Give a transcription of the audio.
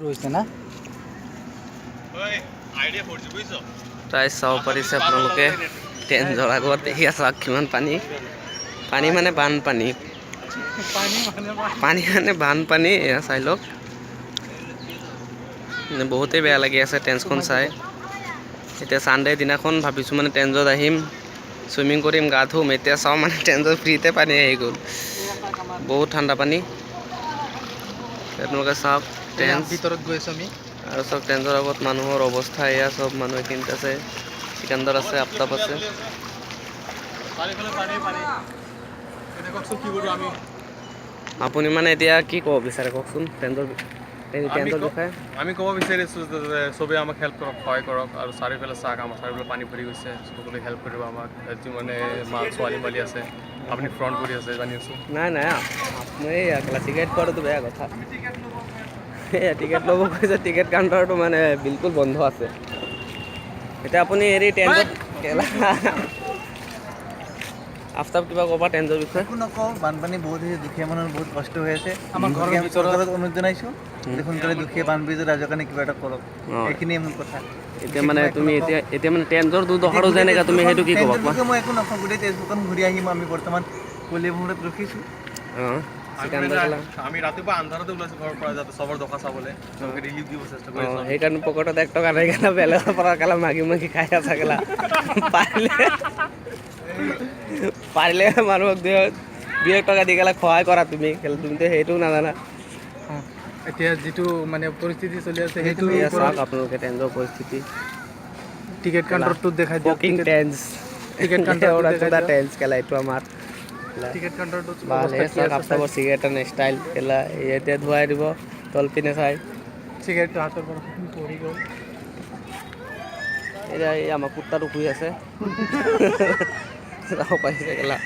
ৰৈছে না প্ৰায় চাব পাৰিছে আপোনালোকে ট্ৰেইনৰ আগত এয়া চাওক কিমান পানী পানী মানে বানপানী পানী মানে বানপানী এয়া চাই লওক বহুতেই বেয়া লাগি আছে ট্ৰেন্সখন চাই এতিয়া ছানডে দিনাখন ভাবিছোঁ মানে ট্ৰেন্সত আহিম চুইমিং কৰিম গা ধুম এতিয়া চাওঁ মানে ট্ৰেন্সত ফ্ৰীতে পানী আহি গ'ল বহুত ঠাণ্ডা পানী আপোনালোকে চাওক ট্ৰেন্স ভিতৰত গৈ আছোঁ আমি আৰু চব ট্ৰেন্সৰ আগত মানুহৰ অৱস্থা এয়া চব মানুহ এইখিনিত আছে চিকান্দাৰ আছে আফতাব আছে আপুনি মানে এতিয়া কি ক'ব বিচাৰে কওকচোন ট্ৰেন্সৰ বিষয়ে আমি ক'ব বিচাৰিছোঁ যে চবেই আমাক হেল্প কৰক সহায় কৰক আৰু চাৰিওফালে চাওক আমাৰ চাৰিওফালে পানী ভৰি গৈছে সকলোৱে হেল্প কৰিব আমাক যিমানে মা ছোৱালী পালি আছে আপুনি ফ্ৰণ্ট কৰি আছে জানি আছোঁ নাই নাই আপুনি এই টিকেট কৰাটো বেয়া কথা এয়া টিকেট ল'ব কৈছে টিকেট কাউণ্টাৰটো মানে বিলকুল বন্ধ আছে এতিয়া আপুনি হেৰি ট্ৰেন্সত আফতাব কিবা ক'বা ট্ৰেন্সৰ বিষয়ে একো নকওঁ বানপানী বহুত হৈছে দুখীয়া মানুহৰ বহুত কষ্ট হৈ আছে আমাৰ ঘৰৰ চৰকাৰক অনুৰোধ জনাইছোঁ সোনকালে দুখীয়া বানপীড়িত ৰাইজৰ কাৰণে কিবা এটা কৰক এইখিনিয়ে মোৰ কথা এতিয়া মানে তুমি এতিয়া মানে ট্ৰেন্সৰ দুডোখৰো যেনেকৈ তুমি সেইটো কি ক'বা কোৱা মই একো নকওঁ গোটেই তেজপুৰখন ঘূৰি আহিম আমি বৰ্তমান কলিয়াভোমোৰত ৰখিছোঁ অঁ আমি ৰাতিপুৱা আন্ধাৰতে ওলাইছোঁ ঘৰৰ পৰা যাতে চবৰ দোকান চাবলৈ চবকে ৰিলিফ দিব চেষ্টা কৰি আছোঁ সেইকাৰণে পকেটত 1 টকা নাই গেলা বেলেগৰ পৰা গেলা মাগি মাগি খাই আছা গেলা পাৰিলে মানুহক 2 টকা দি গেলা সহায় কৰা তুমি তুমিতো সেইটোও নাজানা এতিয়া যিটো মানে পৰিস্থিতি চলি আছে সেইটো চাওক আপোনালোকে ট্ৰেন্সৰ পৰিস্থিতি টিকেট কাউণ্টাৰটো দেখাই দিয়ক টিকেট কাউণ্টাৰ ট্ৰেন্স কেলা এইটো আমাৰ টিকেট কাউণ্টাৰটো চাওক আফতাবৰ চিগাৰেট ষ্টাইল কেলা এতিয়া ধুৱাই দিব তলপিনে চাই চিগাৰেটটো হাতৰ পৰা পৰি গ'ল এতিয়া এই আমাৰ কুত্তাটো শুই আছে যাব পাৰিছে কেলা